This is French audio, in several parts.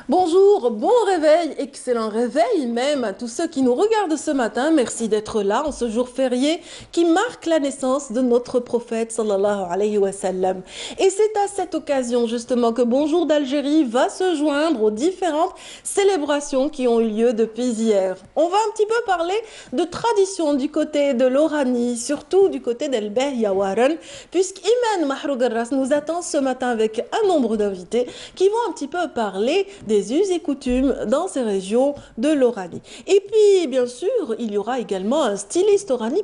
Bonjour, bon réveil, excellent réveil même à tous ceux qui nous regardent ce matin. Merci d'être là en ce jour férié qui marque la naissance de notre prophète sallallahu alayhi wa sallam. Et c'est à cette occasion justement que Bonjour d'Algérie va se joindre aux différentes célébrations qui ont eu lieu depuis hier. On va un petit peu parler de tradition du côté de l'Oranie, surtout du côté d'El Yawaran, puisqu'Iman Mahroug Arras nous attend ce matin avec un nombre d'invités qui vont un petit peu parler des us et coutumes dans ces régions de l'Oranie. Et puis, bien sûr, il y aura également un styliste parmi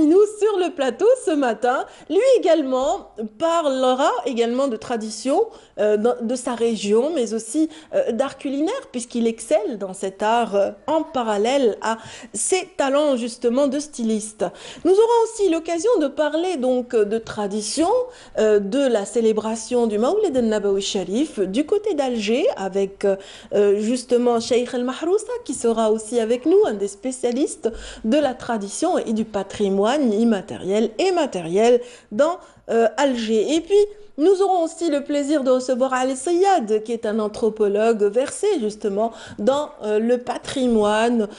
nous sur le plateau ce matin. Lui également parlera également de tradition de sa région, mais aussi d'art culinaire, puisqu'il excelle dans cet art en parallèle à ses talents justement de styliste. Nous aurons aussi l'occasion de parler donc de tradition, de la célébration du Mawlid al-Nabawi Sharif du côté d'Alger avec justement Cheikh El-Mahrousa qui sera aussi avec nous, un des spécialistes de la tradition et du patrimoine immatériel et matériel dans Alger. Et puis, nous aurons aussi le plaisir de recevoir Ali Sayad, qui est un anthropologue versé justement dans le patrimoine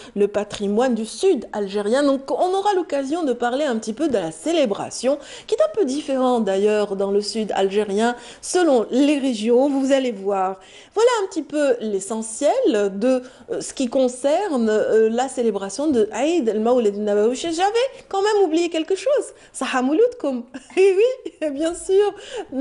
du sud algérien. Donc, on aura l'occasion de parler un petit peu de la célébration, qui est un peu différente d'ailleurs dans le sud algérien, selon les régions, vous allez voir. Voilà un petit peu l'essentiel de ce qui concerne la célébration de Aïd el-Mawlid al-Nabawi. J'avais quand même oublié quelque chose. Sahamouloudkoum. Et oui, bien sûr.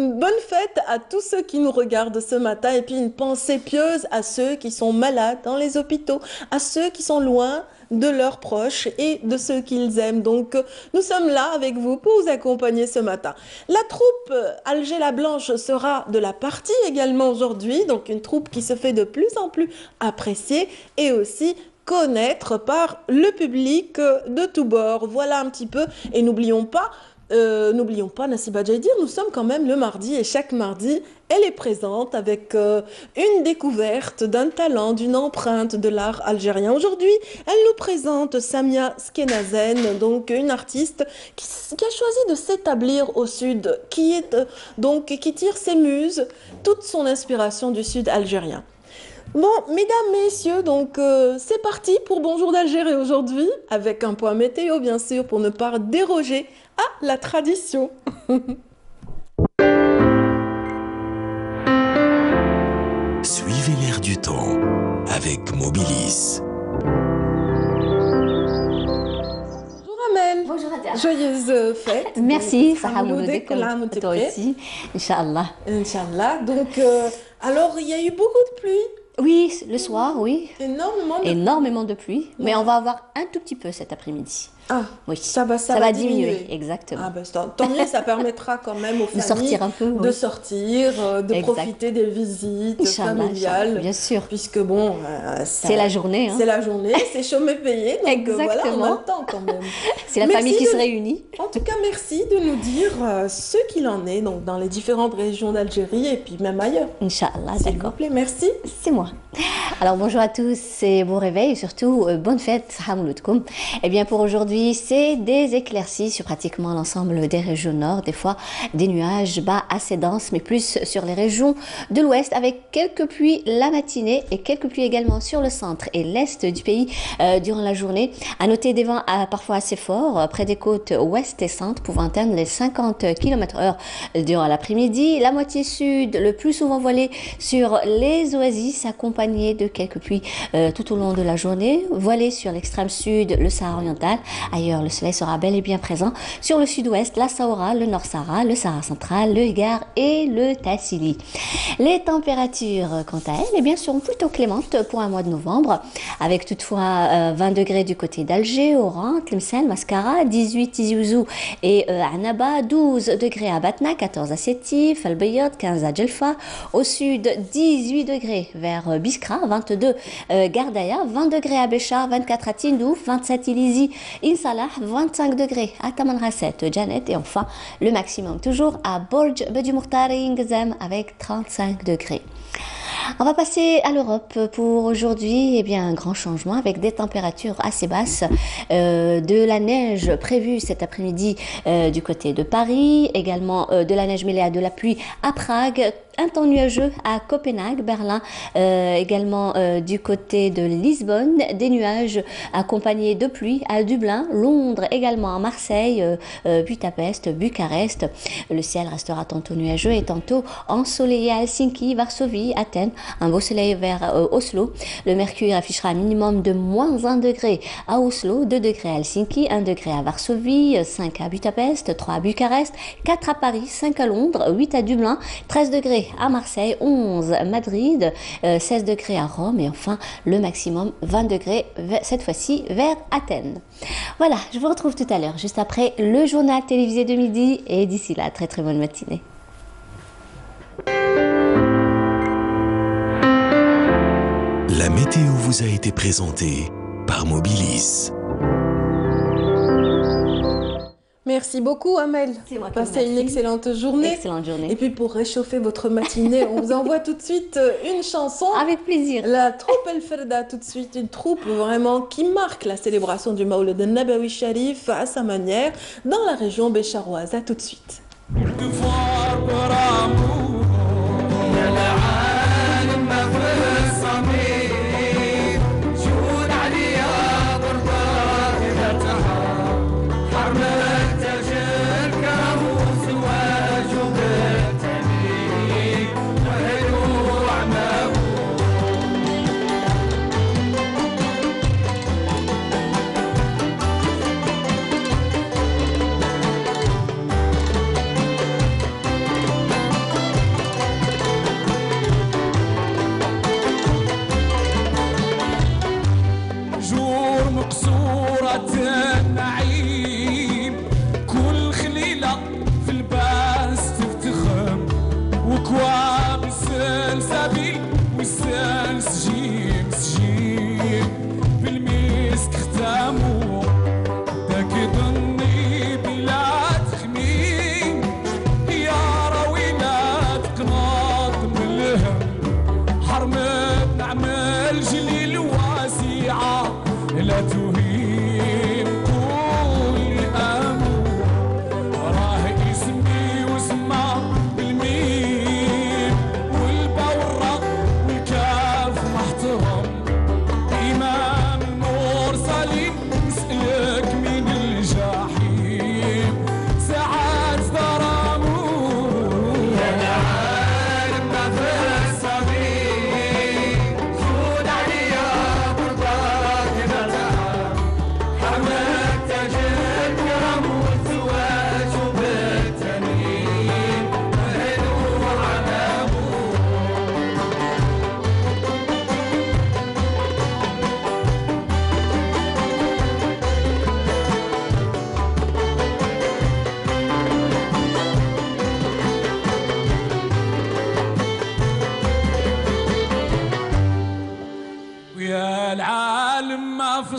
Bonne fête à tous ceux qui nous regardent ce matin et puis une pensée pieuse à ceux qui sont malades dans les hôpitaux, à ceux qui sont loin de leurs proches et de ceux qu'ils aiment. Donc, nous sommes là avec vous pour vous accompagner ce matin. La troupe Alger la Blanche sera de la partie également aujourd'hui, donc une troupe qui se fait de plus en plus apprécier et aussi connaître par le public de tous bords. Voilà un petit peu, et n'oublions pas, Nassiba Djaïdir, nous sommes quand même le mardi et chaque mardi, elle est présente avec une découverte d'un talent, d'une empreinte de l'art algérien. Aujourd'hui, elle nous présente Samia Skenazen, donc une artiste qui a choisi de s'établir au sud, qui tire ses muses, toute son inspiration du sud algérien. Bon, mesdames, messieurs, donc c'est parti pour Bonjour d'Algérie aujourd'hui, avec un point météo bien sûr pour ne pas déroger à la tradition. Suivez l'air du temps avec Mobilis. Bonjour Amel. Bonjour Adia. Joyeuse fête. Merci, Sarah Mouloudek, toi aussi, Inch'Allah. Inch'Allah. Donc, alors, il y a eu beaucoup de pluie. Oui, le soir, oui. Énormément de pluie, mais on va avoir un tout petit peu cet après-midi. Ah, oui, ça va diminuer, exactement. Ah ben, tant mieux, ça permettra quand même aux familles sortir un peu, de sortir, de profiter des visites familiales. Bien sûr. Puisque bon, c'est la journée. Hein. C'est la journée, c'est chômé payé, donc exactement. Voilà, on a le temps quand même. C'est la famille qui se réunit. En tout cas, merci de nous dire ce qu'il en est donc, dans les différentes régions d'Algérie et puis même ailleurs. Inch'Allah, s'il vous plaît, merci. C'est moi. Alors bonjour à tous et bon réveil et surtout bonne fête, Hamouloudkoum. Eh bien pour aujourd'hui, c'est des éclaircies sur pratiquement l'ensemble des régions nord, des fois des nuages bas assez denses, mais plus sur les régions de l'ouest avec quelques pluies la matinée et quelques pluies également sur le centre et l'est du pays durant la journée. À noter des vents parfois assez forts près des côtes ouest et centre pouvant atteindre les 50 km/h durant l'après-midi. La moitié sud, le plus souvent voilée sur les oasis, accompagnée de quelques pluies tout au long de la journée. Voilée sur l'extrême sud, le Sahara oriental. Ailleurs, le soleil sera bel et bien présent sur le sud-ouest, la Sahara, le Nord Sahara, le Sahara central, le Hégard et le Tassili. Les températures, quant à elles, eh bien, seront plutôt clémentes pour un mois de novembre, avec toutefois 20 degrés du côté d'Alger, Oran, Tlemcen, Mascara, 18 Tizi Ouzou et Annaba, 12 degrés à Batna, 14 à Sétif, Al Bayad, 15 à Djelfa, au sud 18 degrés vers Biskra, 22 Gardaya, 20 degrés à Béchar, 24 à Tindouf, 27 Ilizi, Insalah, 25 degrés à Tamanrasset, Janet et enfin le maximum toujours à Borj Bedi Mourtar et Ingzem avec 35 degrés. On va passer à l'Europe pour aujourd'hui. Eh bien, un grand changement avec des températures assez basses, de la neige prévue cet après-midi du côté de Paris, également de la neige mêlée à de la pluie à Prague, un temps nuageux à Copenhague, Berlin, également du côté de Lisbonne, des nuages accompagnés de pluie à Dublin, Londres également à Marseille, Budapest, Bucarest. Le ciel restera tantôt nuageux et tantôt ensoleillé à Helsinki, Varsovie, Athènes, un beau soleil vers Oslo. Le mercure affichera un minimum de moins 1 degré à Oslo, 2 degrés à Helsinki, 1 degré à Varsovie, 5 à Budapest, 3 à Bucarest, 4 à Paris, 5 à Londres, 8 à Dublin, 13 degrés à Marseille, 11 à Madrid, 16 degrés à Rome et enfin le maximum 20 degrés cette fois-ci vers Athènes. Voilà, je vous retrouve tout à l'heure juste après le journal télévisé de midi et d'ici là, très très bonne matinée. La météo vous a été présentée par Mobilis. Merci beaucoup, Amel. Passez une excellente journée. Excellente journée. Et puis pour réchauffer votre matinée, on vous envoie tout de suite une chanson. Avec plaisir. La troupe El Ferda, tout de suite, une troupe vraiment qui marque la célébration du Maoulid Nabawi Sharif à sa manière dans la région bécharoise. À tout de suite.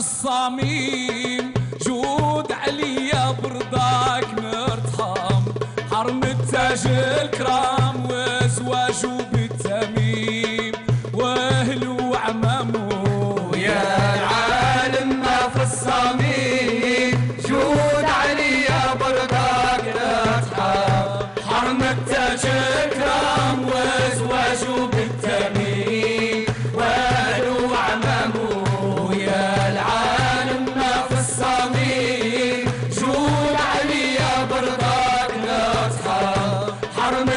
الصميم جود عليا برضاك مرتحم حرم التاج الكرام وزواجه بالتميم واهله وعمامه يا العالم ما في الصميم جود عليا برضاك مرتحم حرم التاج الكرام وزواجه بالتميم واهله وعمامه حرم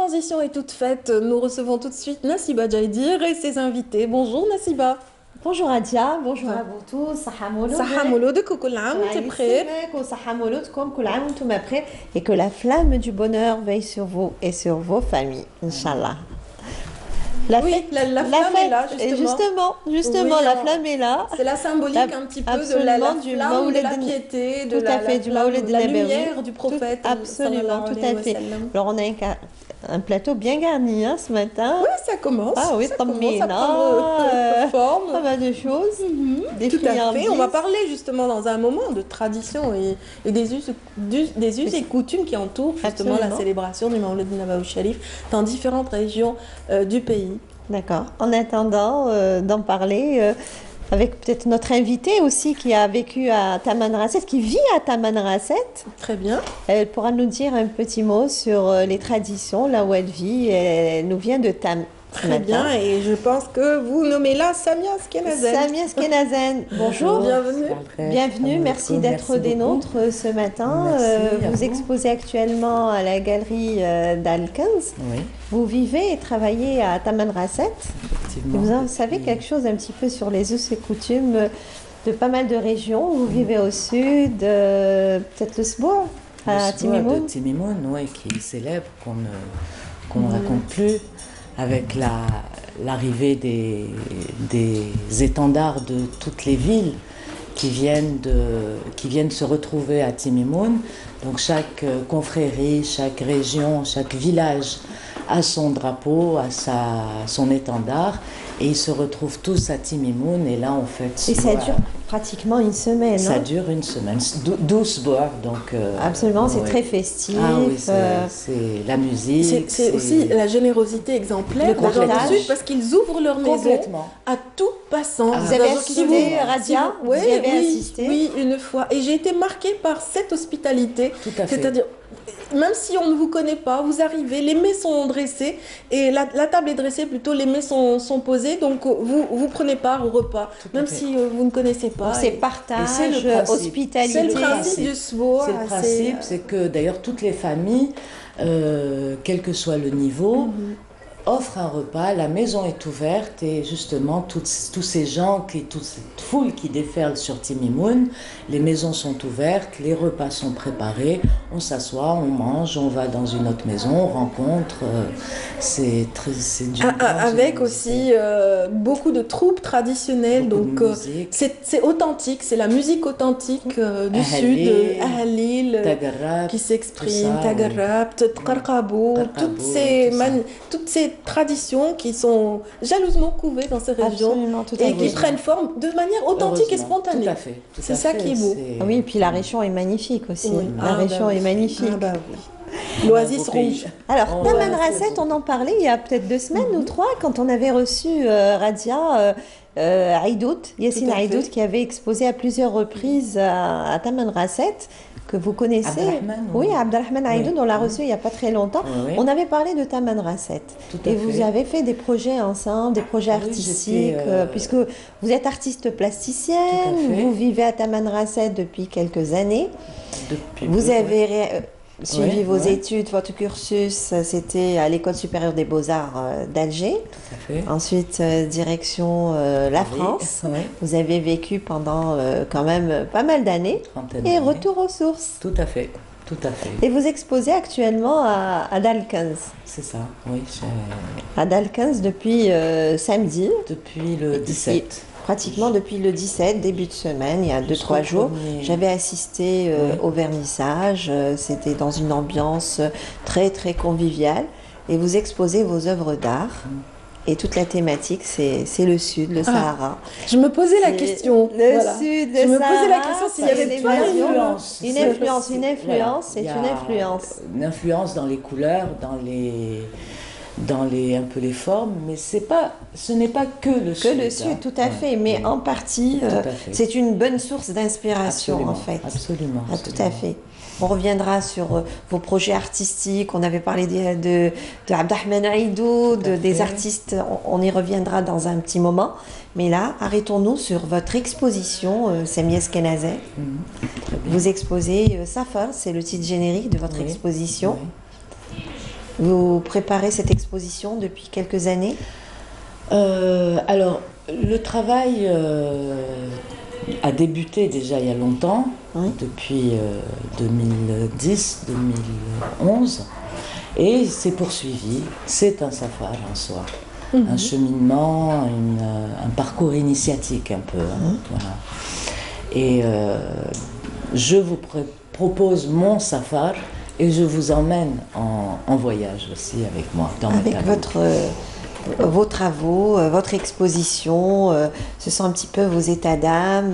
transition est toute faite. Nous recevons tout de suite Nassiba Jaïdir et ses invités. Bonjour Nassiba. Bonjour Adia, bonjour à vous tous. صحة مولود. صحة مولودك وكل عام وانت بخير. وصحة مولودكم كل عام وانتم بخير et que la flamme du bonheur veille sur vous et sur vos familles, Inch'Allah. La flamme est là, justement, oui, la flamme est là. C'est la symbolique un petit peu de la flamme, de la piété, de la lumière du prophète. Absolument, tout à fait. Alors on a un plateau bien garni ce matin. Oui, ça commence. Ah oui, ça commence à prendre forme. Pas mal de choses. Des tout à fait. On va parler justement dans un moment de tradition et des us et coutumes qui entourent justement la célébration du Mawlid Nabawi Sharif dans différentes régions du pays. D'accord. En attendant d'en parler avec peut-être notre invitée aussi qui a vécu à Tamanrasset, qui vit à Tamanrasset. Très bien. Elle pourra nous dire un petit mot sur les traditions, là où elle vit. Elle nous vient de Tam. Très bien, et je pense que vous nommez là Samia Skenazen. Samia Skenazen, bonjour. Bienvenue. Bienvenue, merci d'être des nôtres ce matin. Vous exposez actuellement à la galerie d'Al-Kanz. Oui. Vous vivez et travaillez à Tamanrasset. Effectivement. Vous savez quelque chose un petit peu sur les us et coutumes de pas mal de régions. Vous vivez au sud, peut-être le Sbour, à Timimoun. De Timimoun, oui, qui est célèbre, qu'on ne raconte plus, avec l'arrivée des étendards de toutes les villes qui viennent se retrouver à Timimoun. Donc chaque confrérie, chaque région, chaque village a son drapeau, a son étendard, et ils se retrouvent tous à Timimoun, et là on fête. Et ça dure pratiquement une semaine. Ça dure une semaine, 12 bois, donc. Absolument, c'est très festif. Ah oui, c'est la musique. C'est aussi la générosité exemplaire des gens du Sud, parce qu'ils ouvrent leur maison à tout passant. Vous avez assisté, Radia? Oui, vous avez assisté? Oui, une fois. Et j'ai été marquée par cette hospitalité. Tout à fait. C'est-à-dire, même si on ne vous connaît pas, vous arrivez, les mets sont dressés, et la table est dressée, plutôt les mets sont posés, donc vous prenez part au repas, même si vous ne connaissez pas. C'est partage, hospitalité. C'est le principe du SBO. C'est le principe, c'est que d'ailleurs toutes les familles, quel que soit le niveau, offrent un repas, la maison est ouverte, et justement tous ces gens, toute cette foule qui déferle sur Timimoun, les maisons sont ouvertes, les repas sont préparés, on s'assoit, on mange, on va dans une autre maison, on rencontre, c'est dur. Avec aussi beaucoup de troupes traditionnelles, donc c'est authentique, c'est la musique authentique du Sud, Ahalil, qui s'exprime, Tagarrab, Tqarqabou, toutes ces traditions qui sont jalousement couvées dans ces régions et qui prennent forme de manière authentique et spontanée. Tout à fait. C'est ça qui est beau. Oui, et puis la région est magnifique aussi. Oui. La région est magnifique. Ah bah oui. L'oasis rouge. Alors, Tamanrasset, on en parlait il y a peut-être 2 semaines ou 3, quand on avait reçu Radia Aïdout, Yassine Aïdout, qui avait exposé à plusieurs reprises à Tamanrasset, que vous connaissez. Abdelrahman, oui, Abdelrahman Aïdoud, on l'a reçu il n'y a pas très longtemps. Oui. On avait parlé de Tamanrasset. Et vous avez fait des projets ensemble, des projets artistiques, puisque vous êtes artiste plasticienne, vous vivez à Tamanrasset depuis quelques années. Vous avez suivi vos études, votre cursus, c'était à l'École supérieure des beaux-arts d'Alger. Tout à fait. Ensuite, direction la France. Oui. Vous avez vécu pendant quand même pas mal d'années. Et retour aux sources. Tout à fait. Tout à fait. Et vous exposez actuellement à Dal-Kanz. C'est ça, oui. À Dal-Kanz depuis samedi. Depuis le 17. Pratiquement depuis le 17, début de semaine, il y a 2-3 jours. J'avais assisté au vernissage. C'était dans une ambiance très très conviviale. Et vous exposez vos œuvres d'art. Et toute la thématique, c'est le Sud, le Sahara. Je me posais la question. Le Sud, le Sahara. Je me posais la question s'il y avait pas une influence. Une influence, c'est une influence. Une influence dans les couleurs, dans un peu les formes, mais ce n'est pas que le Sud. Que le Sud, tout à fait, mais en partie, c'est une bonne source d'inspiration, en fait. Absolument. Ah, tout à fait. On reviendra sur vos projets artistiques. On avait parlé de Abdelrahman Aïdoud, des artistes. On y reviendra dans un petit moment. Mais là, arrêtons-nous sur votre exposition, Samia Skenazen. Vous exposez Safar, c'est le titre générique de votre exposition. Vous préparez cette exposition depuis quelques années? Alors, le travail a débuté déjà il y a longtemps, depuis 2010-2011, et s'est poursuivi. C'est un safar en soi, un cheminement, un parcours initiatique un peu. Voilà. Et je vous propose mon safar et je vous emmène en voyage aussi avec moi. Avec vos travaux, votre exposition, ce sont un petit peu vos états d'âme.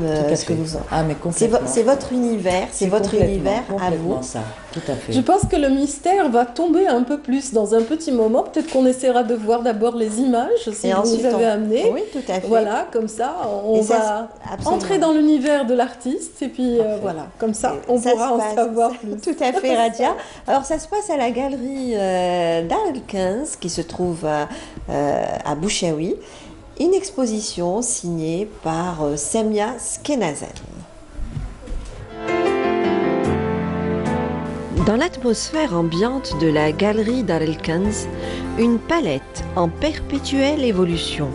C'est votre univers, c'est votre univers à vous. Ça, tout à fait. Je pense que le mystère va tomber un peu plus dans un petit moment. Peut-être qu'on essaiera de voir d'abord les images, si et vous ensuite, nous avez amené. Oui, tout à fait. Voilà, comme ça, on va entrer dans l'univers de l'artiste et puis voilà, comme ça, on pourra en savoir plus. Tout à fait, Radia. Alors, ça se passe à la galerie Dar el-Khinz, qui se trouve à Bouchaoui, une exposition signée par Samia Skenazen. Dans l'atmosphère ambiante de la galerie Dar el-Khinz, une palette en perpétuelle évolution.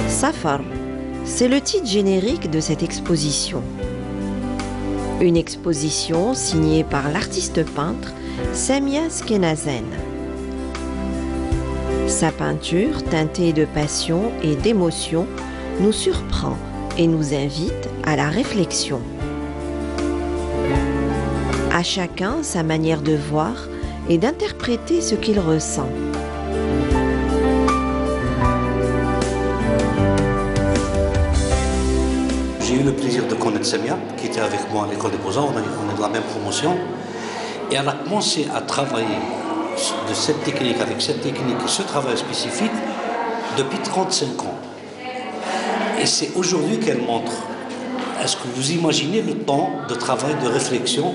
Safar, c'est le titre générique de cette exposition. Une exposition signée par l'artiste peintre Samia Skenazen. Sa peinture, teintée de passion et d'émotion, nous surprend et nous invite à la réflexion. À chacun sa manière de voir et d'interpréter ce qu'il ressent. J'ai eu le plaisir de connaître Samia, qui était avec moi à l'école des Beaux-Arts, on est de la même promotion, et elle a commencé à travailler de cette technique, avec cette technique et ce travail spécifique depuis 35 ans. Et c'est aujourd'hui qu'elle montre. Est-ce que vous imaginez le temps de travail, de réflexion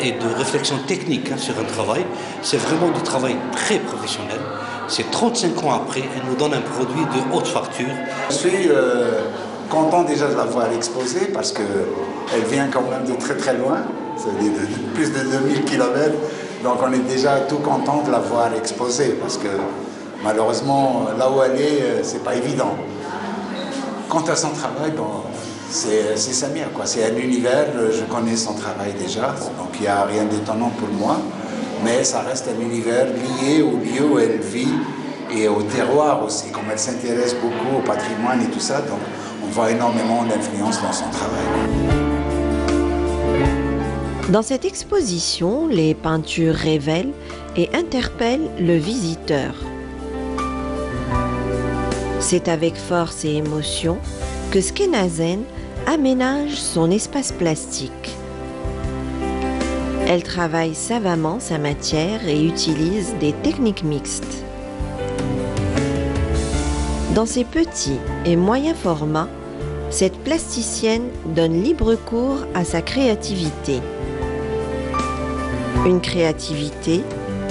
et de réflexion technique sur un travail? C'est vraiment du travail très professionnel. C'est 35 ans après, elle nous donne un produit de haute facture. Je suis content déjà de la voir exposée parce qu'elle vient quand même de très très loin, c'est-à-dire de plus de 2000 km. Donc on est déjà tout content de la voir exposée parce que malheureusement là où elle est, c'est pas évident. Quant à son travail, bon, c'est Samia, quoi. C'est un univers, je connais son travail déjà, donc il n'y a rien d'étonnant pour moi, mais ça reste un univers lié au lieu où elle vit et au terroir aussi, comme elle s'intéresse beaucoup au patrimoine et tout ça, donc on voit énormément d'influence dans son travail. Dans cette exposition, les peintures révèlent et interpellent le visiteur. C'est avec force et émotion que Skenazen aménage son espace plastique. Elle travaille savamment sa matière et utilise des techniques mixtes. Dans ses petits et moyens formats, cette plasticienne donne libre cours à sa créativité. Une créativité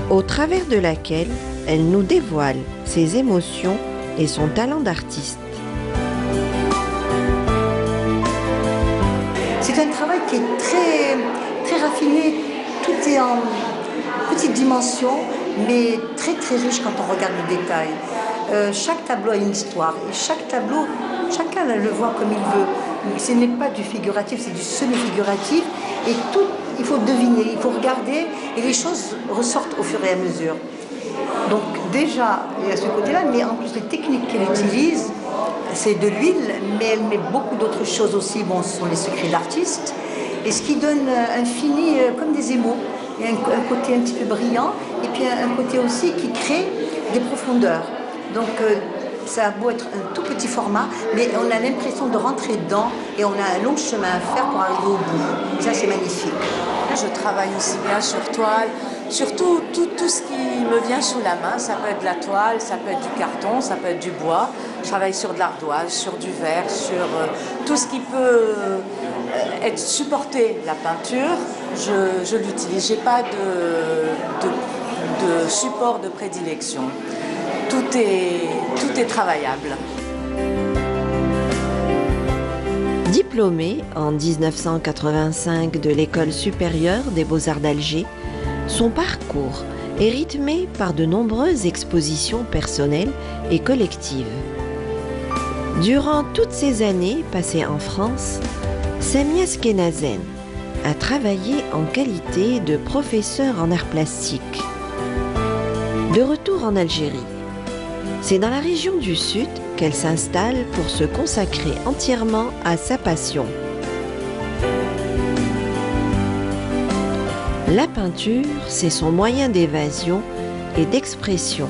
au travers de laquelle elle nous dévoile ses émotions et son talent d'artiste. C'est un travail qui est très, très raffiné, tout est en petite dimension, mais très très riche quand on regarde le détail. Chaque tableau a une histoire et chaque tableau, chacun le voit comme il veut. Ce n'est pas du figuratif, c'est du semi-figuratif et tout, il faut deviner, il faut regarder et les choses ressortent au fur et à mesure. Donc déjà, il y a ce côté-là, mais en plus les techniques qu'elle utilise, c'est de l'huile, mais elle met beaucoup d'autres choses aussi, bon, ce sont les secrets d'artiste, et ce qui donne un fini comme des émaux, il y a un côté un petit peu brillant, et puis un côté aussi qui crée des profondeurs. Donc ça a beau être un tout petit format, mais on a l'impression de rentrer dedans, et on a un long chemin à faire pour arriver au bout. Ça, c'est magnifique. Je travaille aussi bien sur toile, sur tout ce qui me vient sous la main. Ça peut être de la toile, ça peut être du carton, ça peut être du bois. Je travaille sur de l'ardoise, sur du verre, sur tout ce qui peut être supporté la peinture. Je l'utilise. Je n'ai pas de support de prédilection. Tout est travaillable. Diplômée en 1985 de l'École supérieure des Beaux-Arts d'Alger, Son parcours est rythmé par de nombreuses expositions personnelles et collectives. Durant toutes ces années passées en France, Samia Skenazen a travaillé en qualité de professeur en arts plastiques. De retour en Algérie, c'est dans la région du Sud qu'elle s'installe pour se consacrer entièrement à sa passion. La peinture, c'est son moyen d'évasion et d'expression.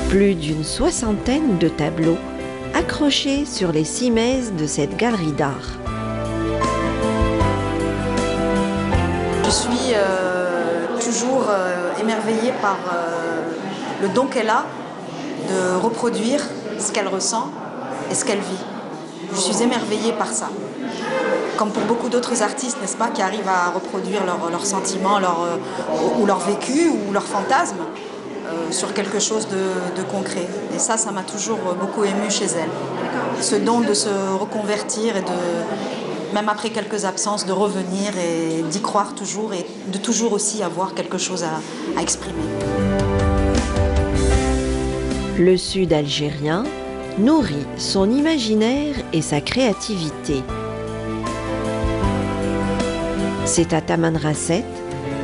Plus d'une soixantaine de tableaux accrochés sur les cimaises de cette galerie d'art. Je suis toujours émerveillée par le don qu'elle a de reproduire ce qu'elle ressent et ce qu'elle vit. Je suis émerveillée par ça. Comme pour beaucoup d'autres artistes, n'est-ce pas, qui arrivent à reproduire leurs sentiments, ou leur vécu, ou leurs fantasmes sur quelque chose de concret. Et ça m'a toujours beaucoup émue chez elle. Ce don de se reconvertir et même après quelques absences, de revenir et d'y croire toujours et de toujours aussi avoir quelque chose à exprimer. Le Sud algérien nourrit son imaginaire et sa créativité. C'est à Tamanrasset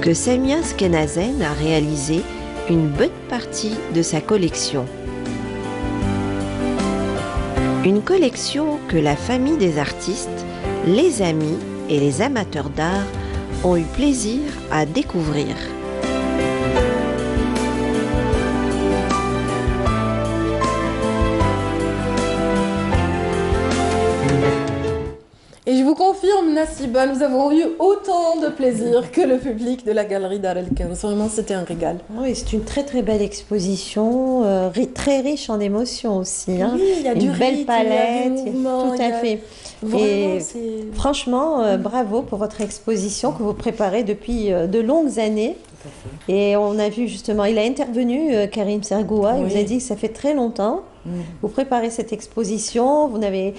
que Samia Skenazen a réalisé une bonne partie de sa collection. Une collection que la famille des artistes, les amis et les amateurs d'art ont eu plaisir à découvrir. Et je vous confirme, Nassiba, nous avons eu autant de plaisir que le public de la galerie Dar el-Kans. Vraiment, c'était un régal. Oui, c'est une très très belle exposition, très riche en émotions aussi. Hein. Oui, il y a une belle palette, tout à fait. Vraiment, et franchement, bravo pour votre exposition que vous préparez depuis de longues années. Et on a vu justement, il a intervenu, Karim Sergoua, il vous a dit que ça fait très longtemps. Vous préparez cette exposition, vous n'avez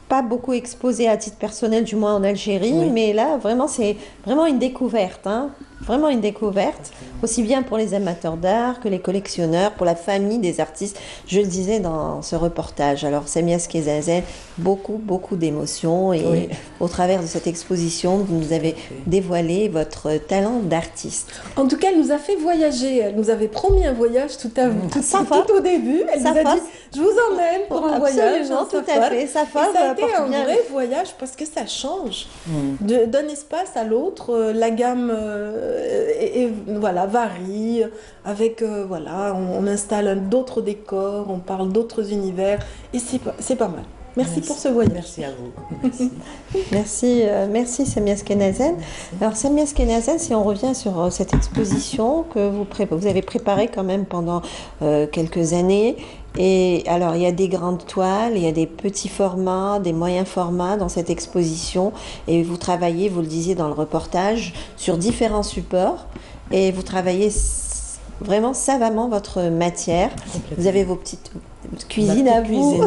pas beaucoup exposé à titre personnel, du moins en Algérie, mais là, vraiment, c'est vraiment une découverte, hein. Vraiment une découverte, aussi bien pour les amateurs d'art que les collectionneurs, pour la famille des artistes. Je le disais dans ce reportage. Alors, Samia Skenazen, beaucoup d'émotions et au travers de cette exposition, vous nous avez dévoilé votre talent d'artiste. En tout cas, elle nous a fait voyager. Elle nous avait promis un voyage tout au début. Elle nous a dit, je vous emmène pour un voyage. Tout à fait. Ça a été un vrai voyage parce que ça change d'un espace à l'autre. La gamme voilà, varie, avec, voilà, on installe d'autres décors, on parle d'autres univers, et c'est pas mal. Merci pour ce voyage. Merci à vous. Merci Samia Skenazen. Alors Samia Skenazen, si on revient sur cette exposition que vous avez préparée quand même pendant quelques années, et alors il y a des grandes toiles, il y a des petits formats, des moyens formats dans cette exposition, et vous travaillez, vous le disiez dans le reportage, sur différents supports, et vous travaillez vraiment savamment votre matière. Vous avez vos petites cuisines à vous,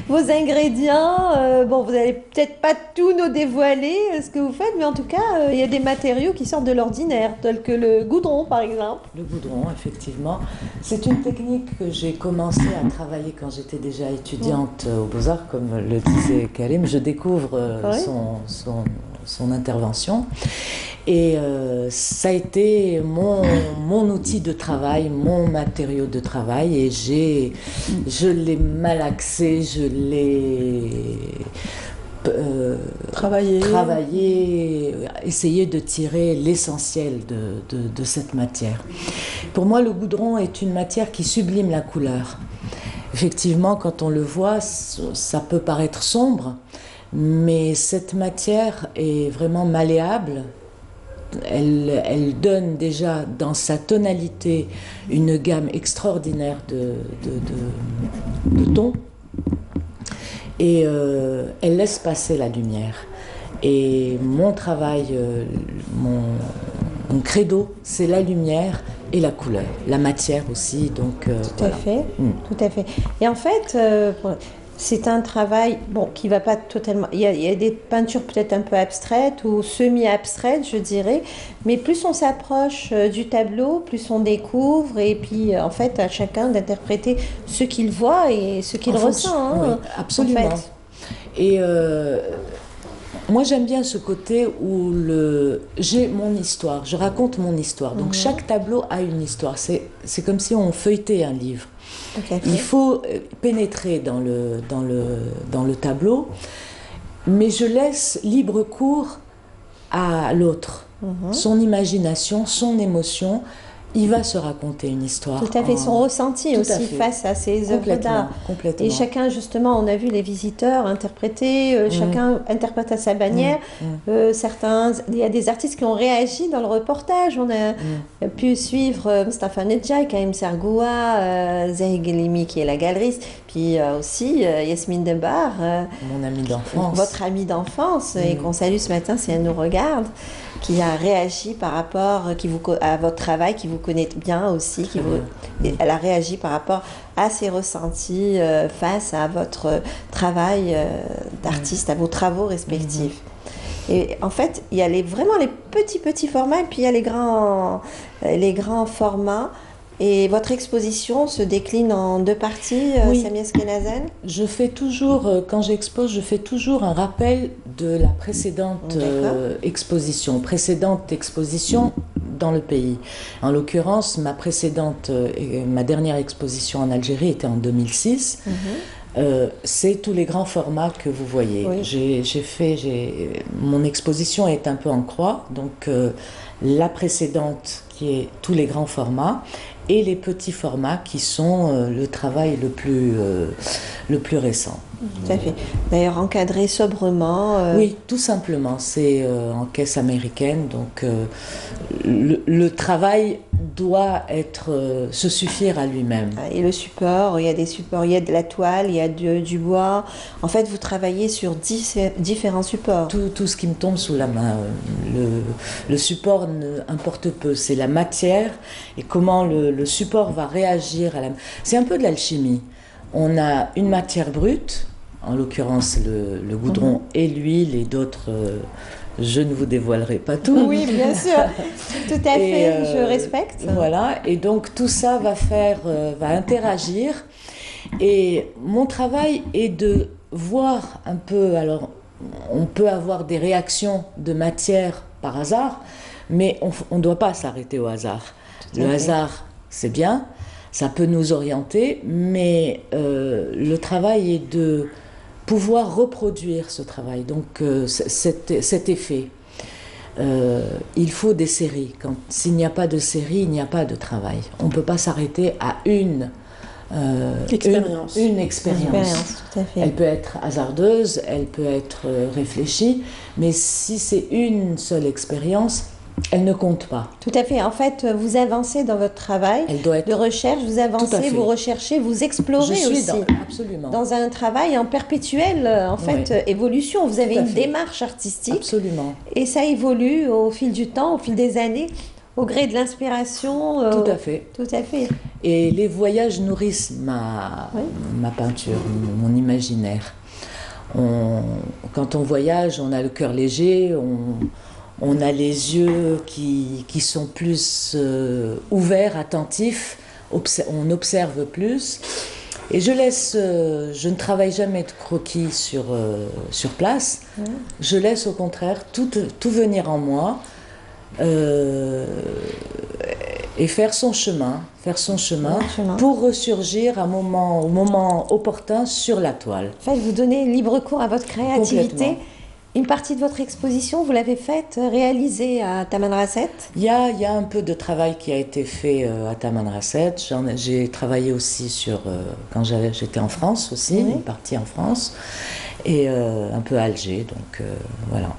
vos ingrédients. Bon, vous n'allez peut-être pas tout nous dévoiler ce que vous faites, mais en tout cas, il y a des matériaux qui sortent de l'ordinaire, tels que le goudron, par exemple. Le goudron, effectivement. C'est une technique que j'ai commencé à travailler quand j'étais déjà étudiante aux Beaux-Arts, comme le disait Karim. Je découvre son intervention. Et ça a été mon outil de travail, mon matériau de travail, et je l'ai malaxé, je l'ai travaillé, essayé de tirer l'essentiel de cette matière. Pour moi, le goudron est une matière qui sublime la couleur. Effectivement, quand on le voit, ça peut paraître sombre, mais cette matière est vraiment malléable. Elle donne déjà dans sa tonalité une gamme extraordinaire de tons, et elle laisse passer la lumière. Et mon travail, mon credo, c'est la lumière et la couleur, la matière aussi. Donc, tout à fait. Et en fait, C'est un travail, bon, qui va pas totalement... Il y a des peintures peut-être un peu abstraites ou semi-abstraites, je dirais, mais plus on s'approche du tableau, plus on découvre, et puis en fait, à chacun d'interpréter ce qu'il voit et ce qu'il ressent. Hein, oui, absolument. En fait. Et moi, j'aime bien ce côté où j'ai mon histoire, je raconte mon histoire. Donc, chaque tableau a une histoire. C'est comme si on feuilletait un livre. Okay. Il faut pénétrer dans le tableau, mais je laisse libre cours à l'autre, son imagination, son émotion. Il va se raconter une histoire. Tout à fait, son ressenti aussi face à ces œuvres d'art. Complètement. Et chacun, justement, on a vu les visiteurs interpréter, chacun interprète à sa manière. Il y a des artistes qui ont réagi dans le reportage. On a pu suivre Mustafa Nedja, Kaïm Sargoua, Zahig Elimi qui est la galeriste, puis aussi Yasmine Debar. Mon amie d'enfance. Votre amie d'enfance, et qu'on salue ce matin si elle nous regarde, qui a réagi par rapport à votre travail, qui vous connaît bien aussi. Elle a réagi par rapport à ses ressentis face à votre travail d'artiste, à vos travaux respectifs. Et en fait, il y a vraiment les petits formats, et puis il y a les grands formats. Et votre exposition se décline en 2 parties, Samia Skenazen? Je fais toujours, quand j'expose, je fais toujours un rappel de la précédente exposition dans le pays. En l'occurrence, ma dernière exposition en Algérie était en 2006. C'est tous les grands formats que vous voyez. Mon exposition est un peu en croix, donc la précédente qui est tous les grands formats, et les petits formats qui sont le travail le plus récent. Tout à fait. D'ailleurs, encadré sobrement. Oui, tout simplement. C'est en caisse américaine, donc le travail doit se suffire à lui-même. Et le support, il y a des supports, il y a de la toile, il y a du bois. En fait, vous travaillez sur différents supports. Tout ce qui me tombe sous la main. Le support importe peu, c'est la matière et comment le support va réagir à la... C'est un peu de l'alchimie. On a une matière brute, en l'occurrence le goudron et l'huile et d'autres... je ne vous dévoilerai pas tout. Oui, bien sûr, tout à fait, je respecte. Voilà, et donc tout ça va interagir. Et mon travail est de voir un peu, alors on peut avoir des réactions de matière par hasard, mais on ne doit pas s'arrêter au hasard. Le hasard, c'est bien, ça peut nous orienter, mais le travail est de pouvoir reproduire ce travail, donc cet effet. Il faut des séries. S'il n'y a pas de série, il n'y a pas de travail. On ne peut pas s'arrêter à une expérience. Une expérience. Tout à fait. Elle peut être hasardeuse, elle peut être réfléchie, mais si c'est une seule expérience, elle ne compte pas. Tout à fait. En fait, vous avancez dans votre travail de recherche, vous avancez, vous recherchez, vous explorez aussi. Absolument. Dans un travail en perpétuelle évolution. Vous avez une démarche artistique. Absolument. Et ça évolue au fil du temps, au fil des années, au gré de l'inspiration. Tout à fait. Tout à fait. Et les voyages nourrissent ma peinture, mon imaginaire. Quand on voyage, on a le cœur léger, on a les yeux qui sont plus ouverts, attentifs, on observe plus. Et je ne travaille jamais de croquis sur place. Je laisse au contraire tout venir en moi et faire son chemin pour ressurgir au moment opportun sur la toile. En fait, vous donnez libre cours à votre créativité. Une partie de votre exposition, vous l'avez faite, réalisée à Tamanrasset? Il y a un peu de travail qui a été fait à Tamanrasset. J'ai travaillé aussi quand j'étais en France aussi, une partie en France, et un peu à Alger, donc voilà.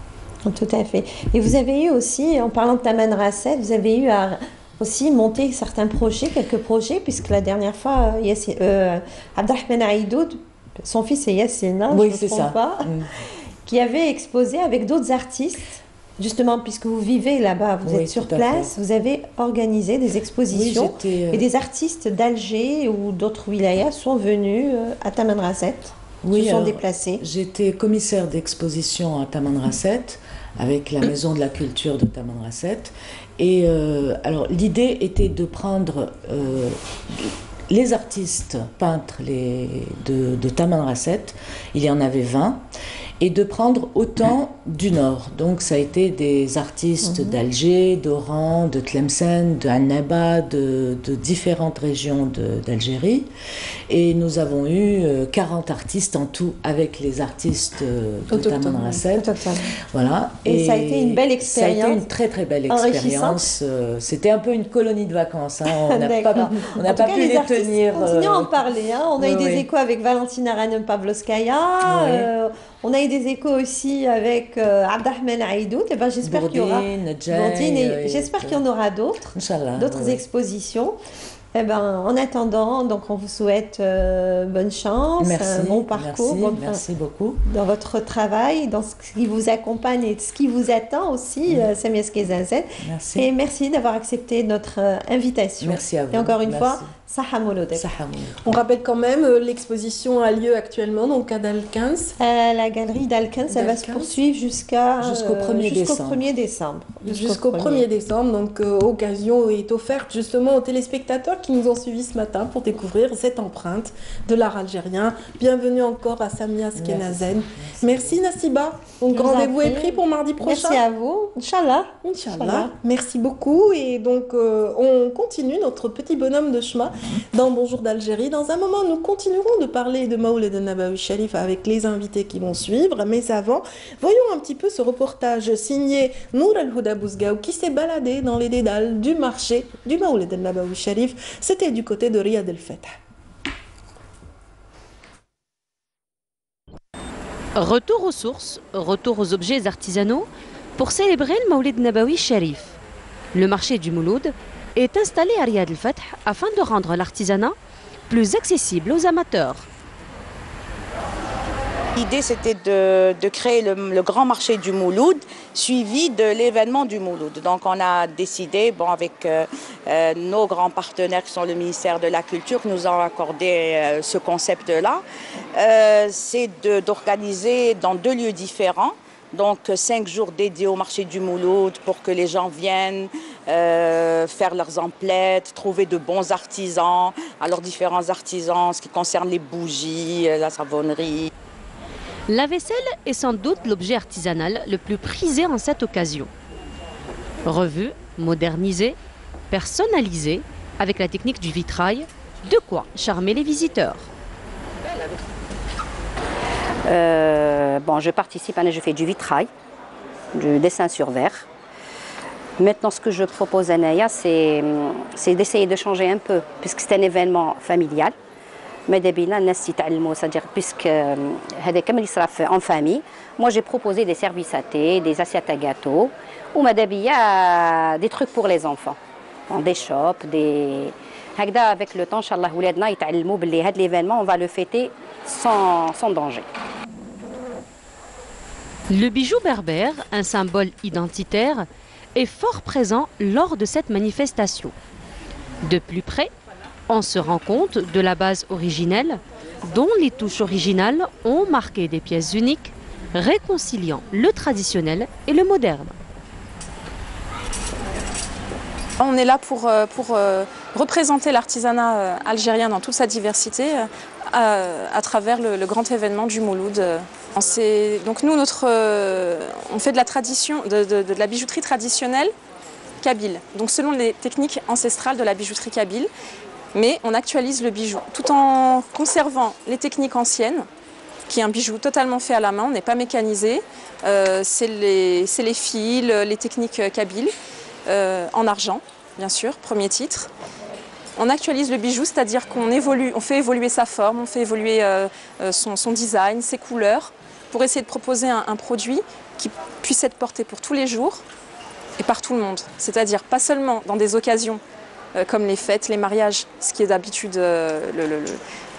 Tout à fait. Et vous avez eu aussi, en parlant de Tamanrasset, vous avez eu à aussi monter quelques projets, puisque la dernière fois, Abdelrahman Aïdoud, son fils est Yassine, oui, je ne me trompe pas, qui avait exposé avec d'autres artistes, justement, puisque vous vivez là-bas, vous êtes sur place, vous avez organisé des expositions, et des artistes d'Alger ou d'autres wilayas sont venus à Tamanrasset. se sont déplacés. J'étais commissaire d'exposition à Tamanrasset avec la Maison de la Culture de Tamanrasset. Et alors l'idée était de prendre les artistes peintres de Tamanrasset, il y en avait 20, et de prendre autant du Nord. Donc ça a été des artistes d'Alger, d'Oran, de Tlemcen, de Annaba, de différentes régions d'Algérie. Et nous avons eu 40 artistes en tout avec les artistes de Tamanrasset. Voilà. Et ça a été une belle expérience. Ça a été une très très belle expérience. C'était un peu une colonie de vacances. Hein. On n'a pas pu les tenir. Continuons à en parler. Hein. On a eu des échos avec Valentina Ranem-Pavlovskaya. On a eu des échos aussi avec Abdahman Aïdout. Et ben, j'espère qu'il y aura j'espère qu'il y en aura d'autres expositions. Eh ben, en attendant, donc on vous souhaite bonne chance, un bon parcours. Merci beaucoup. Dans votre travail, dans ce qui vous accompagne et ce qui vous attend aussi, Samia Skezazet. Merci. Et merci d'avoir accepté notre invitation. Merci à vous. Et encore une fois, on rappelle quand même, l'exposition a lieu actuellement donc à Dalkens. La galerie Dalkens, elle va se poursuivre jusqu'au 1er décembre. Jusqu'au 1er décembre, donc occasion est offerte justement aux téléspectateurs qui nous ont suivis ce matin pour découvrir cette empreinte de l'art algérien. Bienvenue encore à Samia Skenazen. Merci Nassiba. Donc rendez-vous est pris pour mardi prochain. Merci à vous. Inch'Allah. Inch'Allah. Merci beaucoup. Et donc on continue notre petit bonhomme de chemin dans Bonjour d'Algérie. Dans un moment, nous continuerons de parler de Maoulid al-Nabawi Sharif avec les invités qui vont suivre. Mais avant, voyons un petit peu ce reportage signé Nour al-Houda Bouzgaou qui s'est baladé dans les dédales du marché du Maoulid al-Nabawi Sharif. C'était du côté de Riyad el-Fatah. Retour aux sources, retour aux objets artisanaux pour célébrer le Maoulid Nabawi Sharif. Le marché du Mouloud est installé à Riyad el-Fatah afin de rendre l'artisanat plus accessible aux amateurs. L'idée, c'était de créer le grand marché du Mouloud, suivi de l'événement du Mouloud. Donc, on a décidé, avec nos grands partenaires qui sont le ministère de la Culture, qui nous ont accordé ce concept-là, c'est d'organiser dans 2 lieux différents. Donc 5 jours dédiés au marché du Mouloud pour que les gens viennent faire leurs emplettes, trouver de bons artisans, alors différents artisans, ce qui concerne les bougies, la savonnerie. La vaisselle est sans doute l'objet artisanal le plus prisé en cette occasion. Revu, modernisé, personnalisé, avec la technique du vitrail, de quoi charmer les visiteurs. Je participe, je fais du vitrail, du dessin sur verre. Maintenant, ce que je propose à Naya, c'est d'essayer de changer un peu, puisque c'est un événement familial. C'est-à-dire, puisque en famille, moi j'ai proposé des services à thé, des assiettes à gâteau, ou des trucs pour les enfants, des shops, des... Avec le temps, Inch'Allah, l'événement, on va le fêter sans danger. Le bijou berbère, un symbole identitaire, est fort présent lors de cette manifestation. De plus près, on se rend compte de la base originelle, dont les touches originales ont marqué des pièces uniques, réconciliant le traditionnel et le moderne. On est là pour représenter l'artisanat algérien dans toute sa diversité à travers le grand événement du Mouloud. Donc nous, on fait de la tradition, de la bijouterie traditionnelle kabyle, donc selon les techniques ancestrales de la bijouterie kabyle, mais on actualise le bijou tout en conservant les techniques anciennes, qui est un bijou totalement fait à la main, on n'est pas mécanisé, c'est les fils, les techniques kabyles, en argent, bien sûr, premier titre. On actualise le bijou, c'est-à-dire on fait évoluer sa forme, on fait évoluer son design, ses couleurs, pour essayer de proposer un produit qui puisse être porté pour tous les jours et par tout le monde. C'est-à-dire pas seulement dans des occasions comme les fêtes, les mariages, ce qui est d'habitude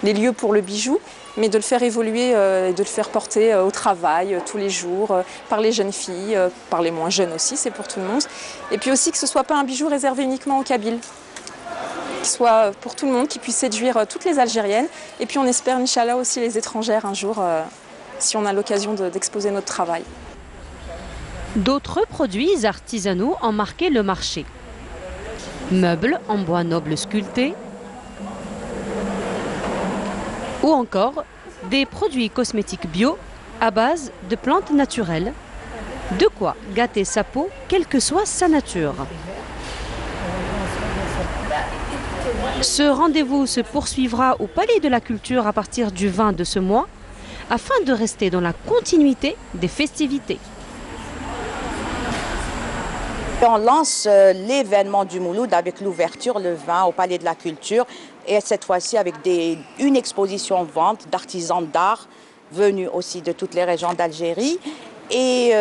les lieux pour le bijou, mais de le faire évoluer et de le faire porter au travail tous les jours, par les jeunes filles, par les moins jeunes aussi, c'est pour tout le monde. Et puis aussi que ce ne soit pas un bijou réservé uniquement aux Kabyles. qui soit pour tout le monde, qui puisse séduire toutes les Algériennes. Et puis on espère, Inch'Allah, aussi les étrangères un jour, si on a l'occasion d'exposer notre travail. D'autres produits artisanaux ont marqué le marché. Meubles en bois noble sculptés ou encore des produits cosmétiques bio à base de plantes naturelles. De quoi gâter sa peau, quelle que soit sa nature. Ce rendez-vous se poursuivra au Palais de la Culture à partir du 20 de ce mois, afin de rester dans la continuité des festivités. On lance l'événement du Mouloud avec l'ouverture le 20 au Palais de la Culture et cette fois-ci avec une exposition vente d'artisans d'art venus aussi de toutes les régions d'Algérie et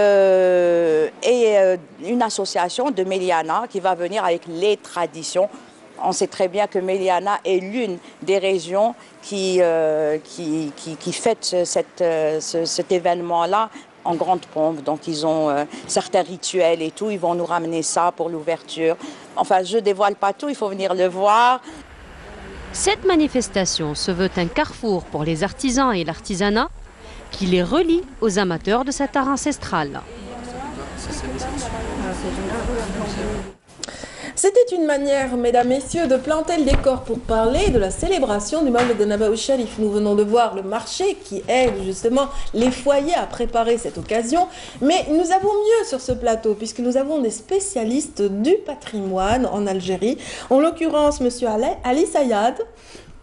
une association de Méliana qui va venir avec les traditions. On sait très bien que Méliana est l'une des régions qui fête cet événement-là en grande pompe. Donc ils ont certains rituels et tout. Ils vont nous ramener ça pour l'ouverture. Enfin, je ne dévoile pas tout, il faut venir le voir. Cette manifestation se veut un carrefour pour les artisans et l'artisanat qui les relie aux amateurs de cet art ancestral. C'était une manière, mesdames, messieurs, de planter le décor pour parler de la célébration du Mawlid Nabawi Sharif. Nous venons de voir le marché qui aide justement les foyers à préparer cette occasion. Mais nous avons mieux sur ce plateau puisque nous avons des spécialistes du patrimoine en Algérie. En l'occurrence, monsieur Ali Sayad.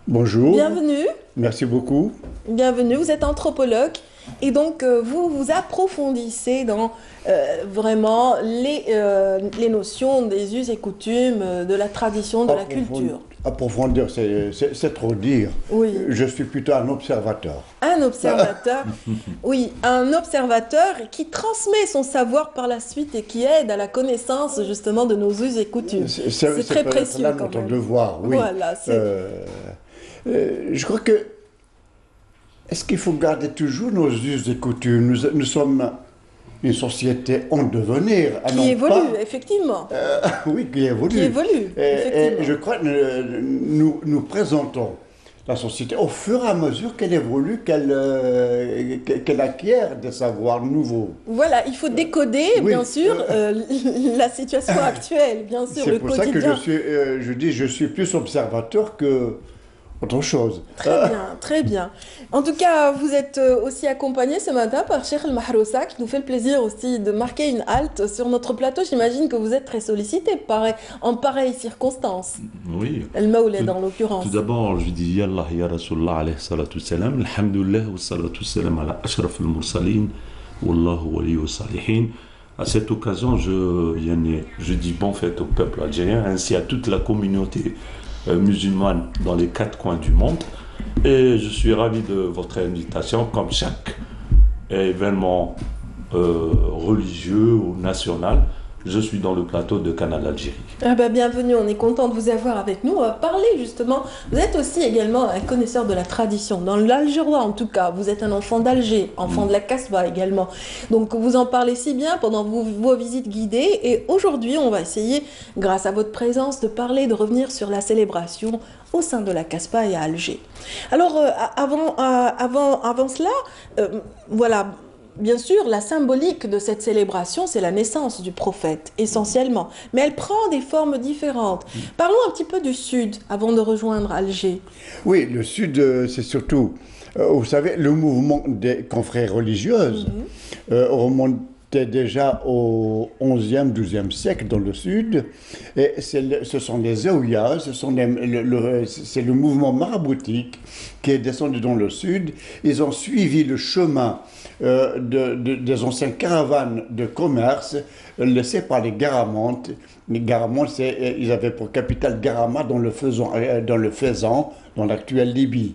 Bonjour. Bienvenue. Merci beaucoup. Bienvenue, vous êtes anthropologue et donc vous vous approfondissez dans vraiment les notions des us et coutumes, de la tradition, de la culture. Approfondir, c'est trop dire. Oui. Je suis plutôt un observateur. Un observateur, oui, un observateur qui transmet son savoir par la suite et qui aide à la connaissance justement de nos us et coutumes. C'est très précieux. C'est notre devoir, oui. Voilà, je crois que est-ce qu'il faut garder toujours nos us et coutumes? Nous sommes une société en devenir. Qui évolue, effectivement. Oui, qui évolue. Qui évolue, effectivement. Et je crois que nous présentons la société au fur et à mesure qu'elle évolue, qu'elle acquiert des savoirs nouveaux. Voilà, il faut décoder, oui, bien sûr, la situation actuelle, bien sûr, le quotidien. C'est pour ça que je suis plus observateur que autre chose. Très bien, très bien. En tout cas, vous êtes aussi accompagné ce matin par Cheikh El Mahroussa, qui nous fait le plaisir aussi de marquer une halte sur notre plateau. J'imagine que vous êtes très sollicité en pareilles circonstances. Oui. El Maouled, en l'occurrence. Tout d'abord, je dis Yallah ya Rasulallah alayhi salatu salam, alhamdulillah wa salatu salam ala ashraf al-mursalin, wallahu waliyu salihin. À cette occasion, je dis bonne fête au peuple algérien, ainsi à toute la communauté musulmane dans les 4 coins du monde. Et je suis ravi de votre invitation, comme chaque événement religieux ou national. Je suis dans le plateau de Canal Algérie. Ah bah bienvenue, on est content de vous avoir avec nous. On va parler justement, vous êtes aussi également un connaisseur de la tradition, dans l'algérois en tout cas. Vous êtes un enfant d'Alger, enfant de la Kasbah également. Donc vous en parlez si bien pendant vos visites guidées. Et aujourd'hui, on va essayer, grâce à votre présence, de revenir sur la célébration au sein de la Kasbah et à Alger. Alors avant cela, voilà. Bien sûr, la symbolique de cette célébration, c'est la naissance du prophète, essentiellement. Mais elle prend des formes différentes. Parlons un petit peu du Sud, avant de rejoindre Alger. Oui, le Sud, c'est surtout, vous savez, le mouvement des confrères religieuses remontait déjà au 11e, 12e siècle dans le Sud. Et ce sont les Zaouïas, c'est le mouvement maraboutique qui est descendu dans le Sud. Ils ont suivi le chemin des anciennes caravanes de commerce laissées par les Garamantes. Les Garamantes, ils avaient pour capitale Garama dans le Fezzan, dans l'actuelle Libye.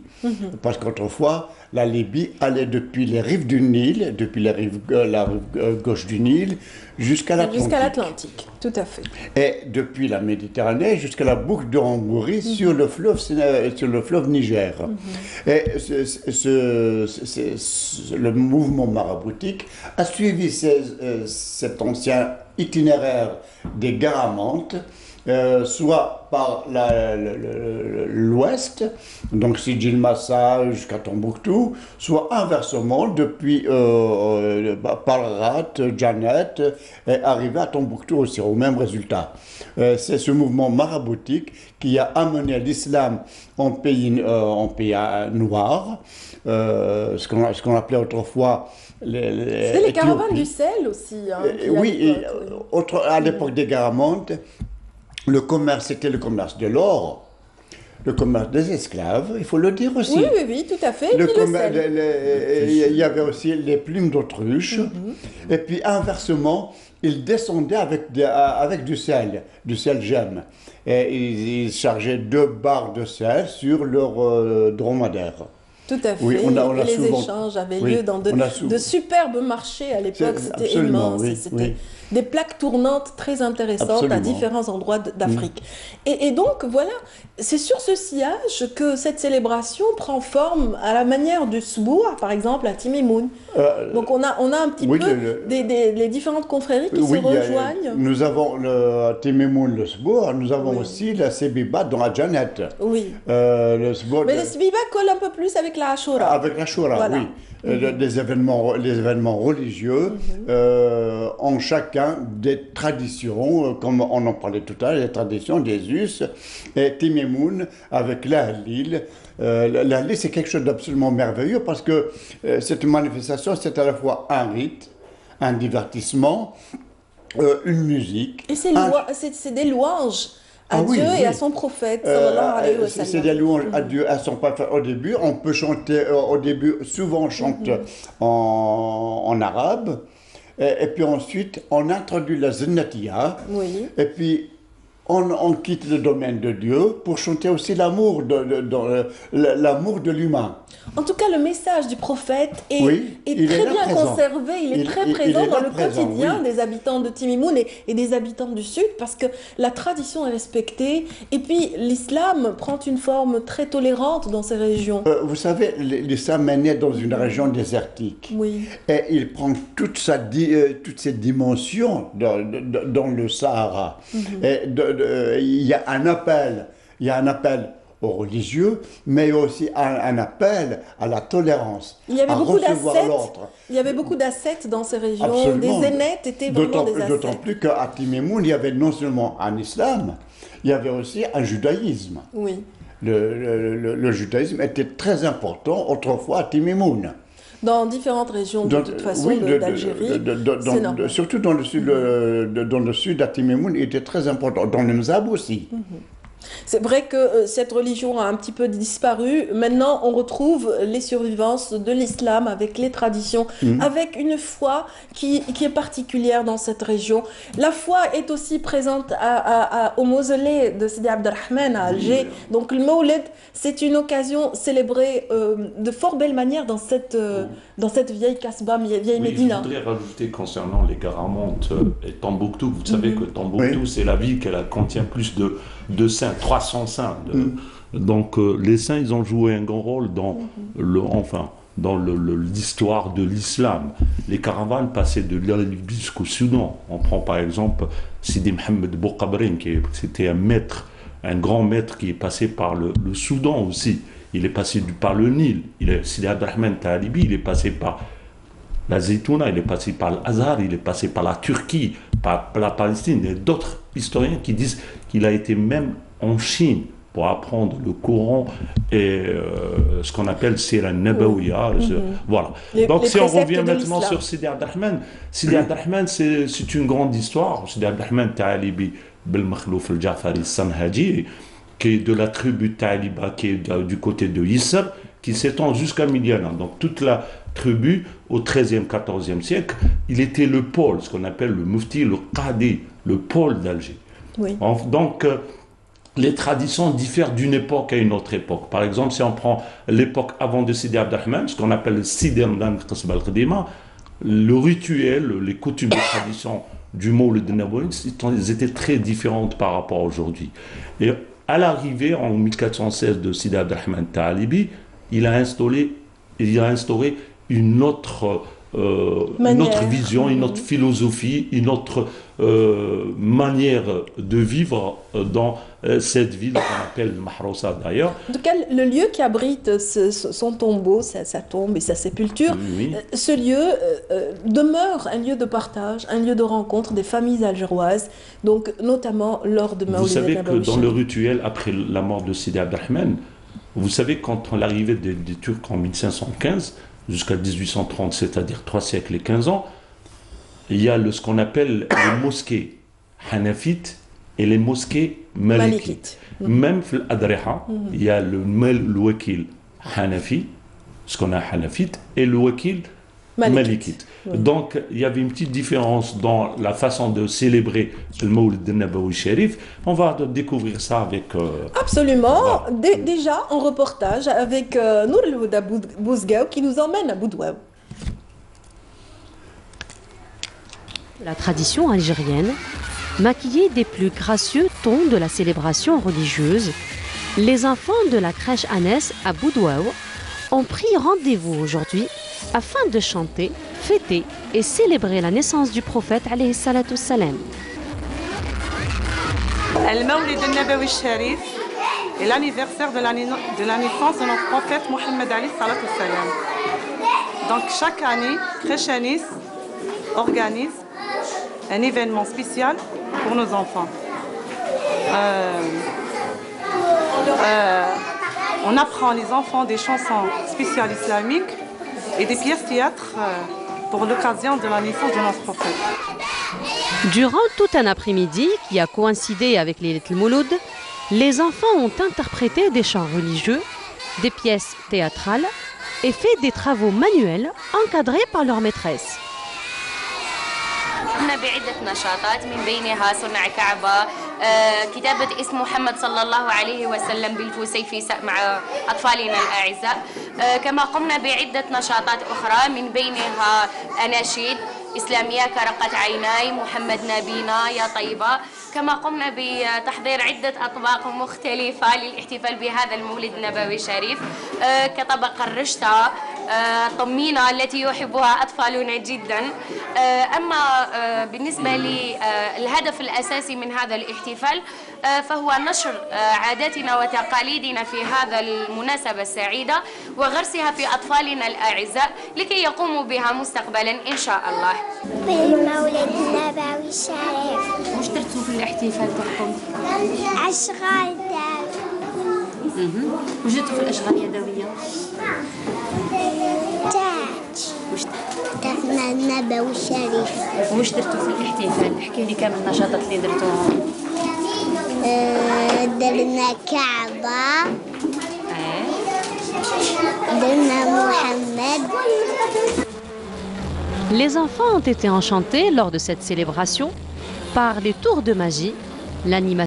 Parce qu'autrefois, la Libye allait depuis les rives du Nil, depuis la rive gauche du Nil, jusqu'à l'Atlantique. Jusqu'à l'Atlantique, tout à fait. Et depuis la Méditerranée jusqu'à la boucle de Rangourie sur le fleuve Niger. Et le mouvement maraboutique a suivi cet ancien itinéraire des garamantes, soit par l'ouest, donc Sidi el Massa jusqu'à Tombouctou, soit inversement depuis Palrat, Janet, et arriver à Tombouctou aussi, au même résultat. C'est ce mouvement maraboutique qui a amené l'islam en pays noir, ce qu'on appelait autrefois c'était les caravanes du sel aussi. Hein, oui, à l'époque des garamantes, le commerce, c'était le commerce de l'or, le commerce des esclaves, il faut le dire aussi. Oui, tout à fait. Il y avait aussi les plumes d'autruche. Et puis inversement, ils descendaient avec du sel gemme. Et ils chargeaient 2 barres de sel sur leur dromadaire. Tout à fait. Oui, et les échanges avaient lieu dans de superbes marchés à l'époque. C'était immense. C'était des plaques tournantes très intéressantes à différents endroits d'Afrique. Et donc, voilà, c'est sur ce sillage que cette célébration prend forme à la manière du Sbour, par exemple, à Timimoun. Donc, on a un petit peu les différentes confréries qui se rejoignent. Nous avons le Timimoun, le Sbour, nous avons aussi la Sebiba dans la Janet. Oui. Mais le Sebiba colle un peu plus avec la Ashura. Avec la Ashura, voilà. Oui. Les événements religieux ont chacun des traditions, comme on en parlait tout à l'heure, les traditions des us. Et Timimoun avec l'Ahlil. L'Ahlil, c'est quelque chose d'absolument merveilleux parce que cette manifestation, c'est à la fois un rite, un divertissement, une musique. Et c'est des louanges à Dieu et à son prophète. C'est des louanges à Dieu, à son prophète au début. On peut chanter au début, souvent on chante en arabe. Et puis ensuite, on introduit la Zennatia. Et puis, on quitte le domaine de Dieu pour chanter aussi l'amour de l'humain. En tout cas, le message du prophète est très bien conservé, il est très présent dans le quotidien des habitants de Timimoun et des habitants du Sud, parce que la tradition est respectée, et puis l'islam prend une forme très tolérante dans ces régions. Vous savez, l'islam est né dans une région désertique, et il prend toutes ces dimensions dans le Sahara. Il y a un appel aux religieux, mais aussi un appel à la tolérance, il y avait beaucoup d'ascètes dans ces régions. Absolument. Des zénètes étaient vraiment des ascètes. D'autant plus qu'à Timimoun, il y avait non seulement un islam, il y avait aussi un judaïsme. Oui. Le judaïsme était très important autrefois à Timimoun. Dans différentes régions, de toute façon, d'Algérie, c'est normal. Surtout dans le sud, à Timimoun, il était très important. Dans le Mzab aussi. C'est vrai que cette religion a un petit peu disparu. Maintenant, on retrouve les survivances de l'islam avec les traditions, avec une foi qui est particulière dans cette région. La foi est aussi présente au mausolée de Sidi Abdelrahman à Alger. Donc le Mawlid, c'est une occasion célébrée de fort belle manière dans cette vieille Kasbah, vieille Médina. Je voudrais rajouter concernant les garamantes et Tombouctou. Vous savez que Tombouctou, c'est la ville qui contient plus de saints, 300 saints. Donc les saints, ils ont joué un grand rôle dans l'histoire de l'islam. Les caravanes passaient de l'Arabie jusqu'au Soudan. On prend par exemple Sidi Mohamed Bouqabrin, c'était un grand maître qui est passé par le Soudan aussi. Il est passé par le Nil. Sidi Abdelrahman Talibi, il est passé par la Zaytouna, il est passé par l'Azhar, il est passé par la Turquie, par la Palestine. Il y a d'autres historiens qui disent qu'il a été même en Chine pour apprendre le Coran et ce qu'on appelle Sira Nabawiya. Voilà. Donc si on revient maintenant sur Sidi Abdelrahman, c'est une grande histoire. Sidi Abdelrahman Talibi Belmakhlouf al-Jafari Sanhaji, qui est de la tribu Taliba, qui est du côté de Yisr, qui s'étend jusqu'à Midiana. Donc toute la tribu, au XIIIe, XIVe siècle, il était le pôle, ce qu'on appelle le mufti, le qadi, le pôle d'Alger. Donc les traditions diffèrent d'une époque à une autre époque. Par exemple, si on prend l'époque avant de Sidi Abdelrahman, ce qu'on appelle le Sidi Amdan Qasb al-Qadima, le rituel, les coutumes, les traditions du Mawlid Nabawi, ils étaient très différentes par rapport à aujourd'hui. Et à l'arrivée, en 1416, de Sidi Abdelrahman Talibi, il a instauré une autre une autre vision, une autre philosophie, une autre manière de vivre dans cette ville qu'on appelle Mahrousa d'ailleurs. En tout cas, le lieu qui abrite son tombeau, sa tombe et sa sépulture, ce lieu demeure un lieu de partage, un lieu de rencontre des familles algéroises, donc notamment lors de Maoulidet. Vous savez que dans le rituel, après la mort de Sidi Abdelrahman, vous savez, quand l'arrivée des Turcs en 1515 jusqu'à 1830, c'est-à-dire 3 siècles et 15 ans, il y a ce qu'on appelle les mosquées hanafites et les mosquées malikites. Même dans l'Adreha, il y a le wakil hanafi, ce qu'on a hanafite, et le wakil malikite. Donc il y avait une petite différence dans la façon de célébrer le Mawlid Nabawi Sharif. On va découvrir ça avec... Absolument. Déjà en reportage avec Nour El Houda Bouzgaou qui nous emmène à Boudouaou. La tradition algérienne, maquillée des plus gracieux tons de la célébration religieuse, les enfants de la crèche Anès à Boudouaou ont pris rendez-vous aujourd'hui afin de chanter, fêter et célébrer la naissance du prophète alayhi salatu salam. Le Mawlid al-Nabawi Sharif est l'anniversaire de la naissance de notre prophète Mohammed alayhi salatu salam. Donc chaque année, Crèche Anès organise un événement spécial pour nos enfants. On apprend les enfants des chansons spéciales islamiques et des pièces théâtre pour l'occasion de la naissance de notre prophète. Durant tout un après-midi qui a coïncidé avec les Mouloud, les enfants ont interprété des chants religieux, des pièces théâtrales et fait des travaux manuels encadrés par leur maîtresse. قمنا بعدة نشاطات من بينها صنع كعبة، كتابة اسم محمد صلى الله عليه وسلم بالفسيفي مع أطفالنا الأعزاء، كما قمنا بعدة نشاطات أخرى من بينها أناشيد إسلامية كرقت عيناي، محمد نبينا، يا طيبة، كما قمنا بتحضير عدة أطباق مختلفة للاحتفال بهذا المولد النبوي الشريف كطبق الرشتة، طمينة التي يحبها أطفالنا جدا. أما بالنسبة للهدف الأساسي من هذا الاحتفال فهو نشر عاداتنا وتقاليدنا في هذا المناسبة السعيدة وغرسها في أطفالنا الأعزاء لكي يقوموا بها مستقبلا إن شاء الله. بالمولد النبوي الشريف. وش درتوا في الاحتفال تاعكم؟ أشغال يدوية. وش درتوا في الأشغال اليدوية؟ تاج. وش تاعنا النبوي الشريف. وش درتوا في الاحتفال؟ احكي لي كم النشاطات اللي درتوهم. درنا كعبة. درنا محمد. Les enfants ont été enchantés lors de cette célébration par les tours de magie, l'animation